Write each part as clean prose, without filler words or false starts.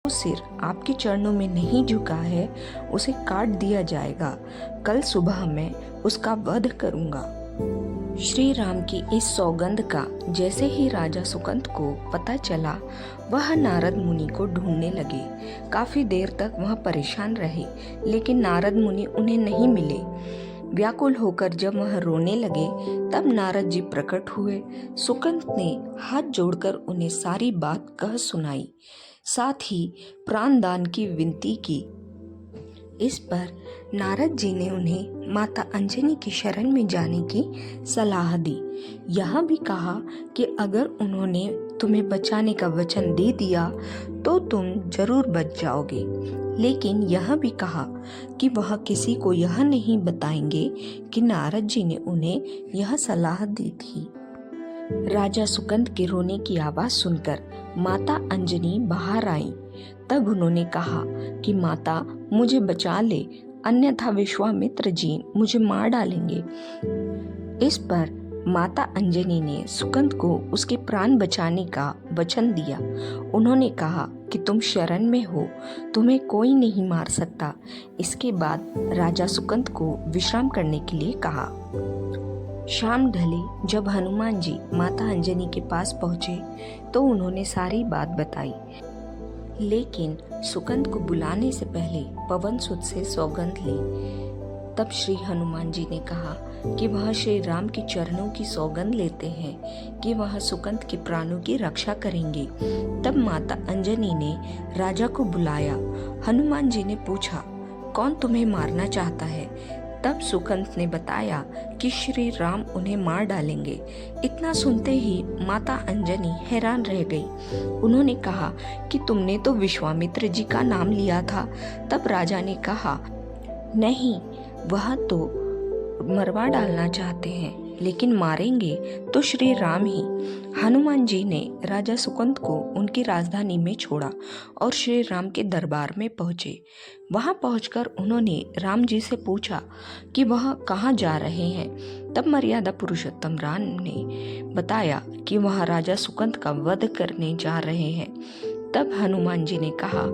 सिर आपके चरणों में नहीं झुका है उसे काट दिया जाएगा। कल सुबह मैं उसका वध करूंगा। श्री राम की इस सौगंध का जैसे ही राजा सुकंद को पता चला, वह नारद मुनि को ढूंढने लगे। काफी देर तक वह परेशान रहे, लेकिन नारद मुनि उन्हें नहीं मिले। व्याकुल होकर जब वह रोने लगे, तब नारद जी प्रकट हुए। सुकंद ने हाथ जोड़कर उन्हें सारी बात कह सुनाई, साथ ही प्राणदान की विनती की। इस पर नारद जी ने उन्हें माता अंजनी की शरण में जाने की सलाह दी। यह भी कहा कि अगर उन्होंने तुम्हें बचाने का वचन दे दिया तो तुम जरूर बच जाओगे, लेकिन यह भी कहा कि वह किसी को यह नहीं बताएंगे कि नारद जी ने उन्हें यह सलाह दी थी। राजा सुकंद के रोने की आवाज सुनकर माता अंजनी बाहर आई। तब उन्होंने कहा कि माता, मुझे बचा ले, अन्यथा विश्वामित्र जी मुझे मार डालेंगे। इस पर माता अंजनी ने सुकंद को उसके प्राण बचाने का वचन दिया। उन्होंने कहा कि तुम शरण में हो, तुम्हें कोई नहीं मार सकता। इसके बाद राजा सुकंद को विश्राम करने के लिए कहा। शाम ढली जब हनुमान जी माता अंजनी के पास पहुंचे तो उन्होंने सारी बात बताई, लेकिन सुकंद को बुलाने से पहले पवन सुत से सौगंध ली। तब श्री हनुमान जी ने कहा कि वह श्री राम के चरणों की सौगंध लेते हैं कि वह सुकंद के प्राणों की रक्षा करेंगे। तब माता अंजनी ने राजा को बुलाया। हनुमान जी ने पूछा, कौन तुम्हें मारना चाहता है? तब सुकंत ने बताया कि श्री राम उन्हें मार डालेंगे। इतना सुनते ही माता अंजनी हैरान रह गई। उन्होंने कहा कि तुमने तो विश्वामित्र जी का नाम लिया था। तब राजा ने कहा, नहीं, वह तो मरवा डालना चाहते हैं, लेकिन मारेंगे तो श्री राम ही। हनुमान जी ने राजा सुकंत को उनकी राजधानी में छोड़ा और श्री राम के दरबार में पहुंचे। वहां पहुंचकर उन्होंने राम जी से पूछा कि वह कहाँ जा रहे हैं। तब मर्यादा पुरुषोत्तम राम ने बताया कि वह राजा सुकंत का वध करने जा रहे हैं। तब हनुमान जी ने कहा,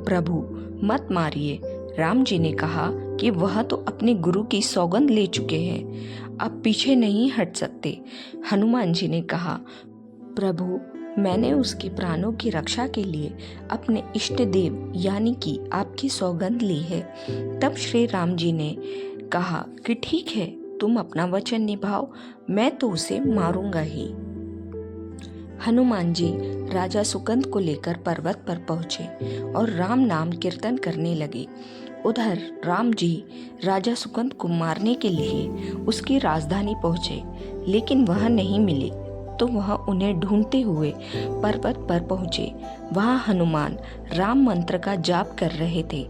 प्रभु मत मारिए। राम जी ने कहा कि वह तो अपने गुरु की सौगंध ले चुके हैं, अब पीछे नहीं हट सकते। हनुमान जी ने कहा, प्रभु मैंने उसके प्राणों की रक्षा के लिए अपने इष्ट देव यानी कि आपकी सौगंध ली है। तब श्री राम जी ने कहा कि ठीक है, तुम अपना वचन निभाओ, मैं तो उसे मारूंगा ही। हनुमान जी राजा सुकंत को लेकर पर्वत पर पहुंचे और राम नाम कीर्तन करने लगे। उधर राम जी राजा सुकंत को मारने के लिए उसकी राजधानी पहुंचे, लेकिन वह नहीं मिले। तो वह उन्हें ढूंढते हुए पर्वत पर पहुंचे। वहां हनुमान राम मंत्र का जाप कर रहे थे।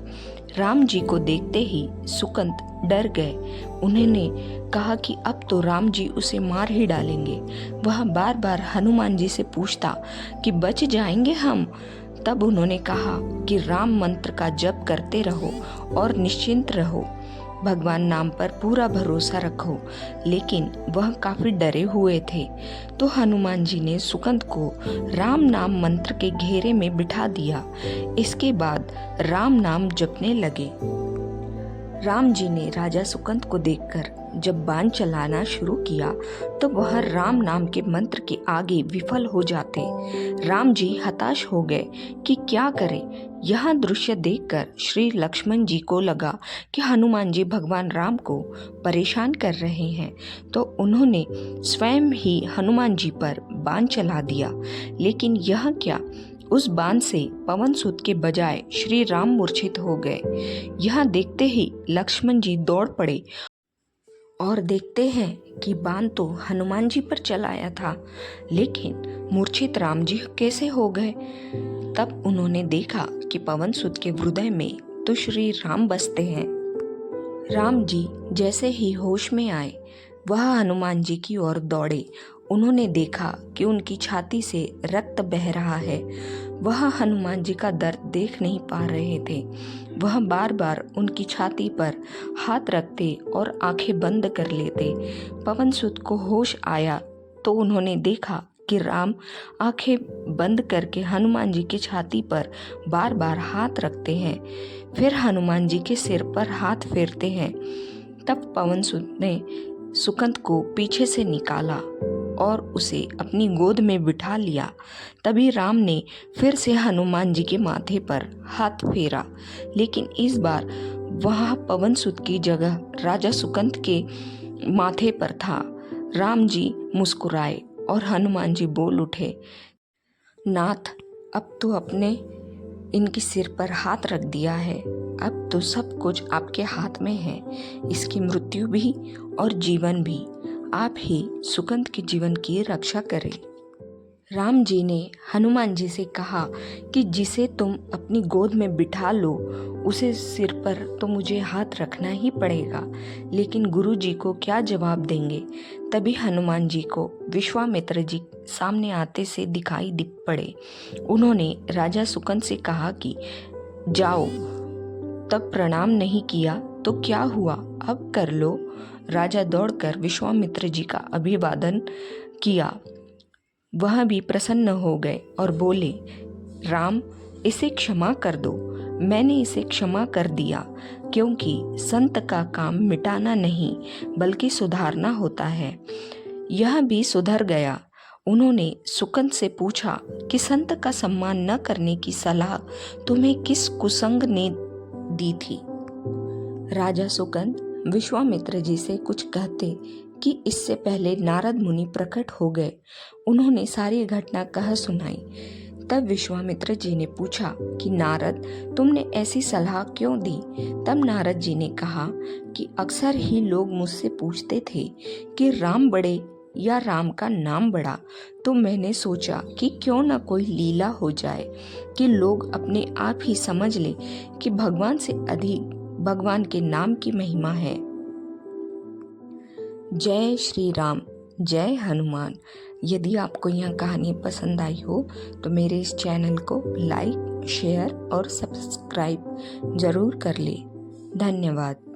राम जी को देखते ही सुकंत डर गए। उन्होंने कहा कि अब तो राम जी उसे मार ही डालेंगे। वह बार बार हनुमान जी से पूछता कि बच जाएंगे हम। तब उन्होंने कहा कि राम मंत्र का जप करते रहो और निश्चिंत रहो, भगवान नाम पर पूरा भरोसा रखो। लेकिन वह काफी डरे हुए थे। तो हनुमान जी ने सुकंत को राम नाम मंत्र के घेरे में बिठा दिया। इसके बाद राम नाम जपने लगे। राम जी ने राजा सुकंत को देखकर जब बाण चलाना शुरू किया तो वह राम नाम के मंत्र के आगे विफल हो जाते। राम जी हताश हो गए कि क्या करें। यह दृश्य देखकर श्री लक्ष्मण जी को लगा कि हनुमान जी भगवान राम को परेशान कर रहे हैं, तो उन्होंने स्वयं ही हनुमान जी पर बाण चला दिया। लेकिन यह क्या, उस बाण से पवन सुत के बजाय श्री राम मूर्छित हो गए। यह देखते ही लक्ष्मण जी दौड़ पड़े और देखते हैं कि बाण तो हनुमान जी पर चलाया था, लेकिन मूर्छित राम जी कैसे हो गए। तब उन्होंने देखा कि पवन सुत के हृदय में तो श्री राम बसते हैं। राम जी जैसे ही होश में आए वह हनुमान जी की ओर दौड़े। उन्होंने देखा कि उनकी छाती से रक्त बह रहा है। वह हनुमान जी का दर्द देख नहीं पा रहे थे। वह बार बार उनकी छाती पर हाथ रखते और आंखें बंद कर लेते। पवन सुत को होश आया तो उन्होंने देखा कि राम आंखें बंद करके हनुमान जी की छाती पर बार बार हाथ रखते हैं, फिर हनुमान जी के सिर पर हाथ फेरते हैं। तब पवन सुत ने सुकंत को पीछे से निकाला और उसे अपनी गोद में बिठा लिया। तभी राम ने फिर से हनुमान जी के माथे पर हाथ फेरा, लेकिन इस बार वह पवन सुत की जगह राजा सुकंत के माथे पर था। राम जी मुस्कुराए और हनुमान जी बोल उठे, नाथ, अब तो अपने इनके सिर पर हाथ रख दिया है, अब तो सब कुछ आपके हाथ में है। इसकी मृत्यु भी और जीवन भी आप ही सुकंत के जीवन की रक्षा करें। राम जी ने हनुमान जी से कहा कि जिसे तुम अपनी गोद में बिठा लो उसे सिर पर तो मुझे हाथ रखना ही पड़ेगा, लेकिन गुरु जी को क्या जवाब देंगे। तभी हनुमान जी को विश्वामित्र जी सामने आते से दिखाई पड़े। उन्होंने राजा सुकंत से कहा कि जाओ। तब प्रणाम नहीं किया तो क्या हुआ, अब कर लो। राजा दौड़कर विश्वामित्र जी का अभिवादन किया। वह भी प्रसन्न हो गए और बोले, राम, इसे क्षमा कर दो। मैंने इसे क्षमा कर दिया, क्योंकि संत का काम मिटाना नहीं बल्कि सुधारना होता है। यह भी सुधर गया। उन्होंने सुकंत से पूछा कि संत का सम्मान न करने की सलाह तुम्हें किस कुसंग ने दी थी। राजा सुकंत विश्वामित्र जी से कुछ कहते कि इससे पहले नारद मुनि प्रकट हो गए। उन्होंने सारी घटना कह सुनाई। तब विश्वामित्र जी ने पूछा कि नारद, तुमने ऐसी सलाह क्यों दी? तब नारद जी ने कहा कि अक्सर ही लोग मुझसे पूछते थे कि राम बड़े या राम का नाम बड़ा, तो मैंने सोचा कि क्यों न कोई लीला हो जाए कि लोग अपने आप ही समझ लें कि भगवान से अधिक भगवान के नाम की महिमा है। जय श्री राम, जय हनुमान। यदि आपको यह कहानी पसंद आई हो तो मेरे इस चैनल को लाइक, शेयर और सब्सक्राइब जरूर कर ले। धन्यवाद।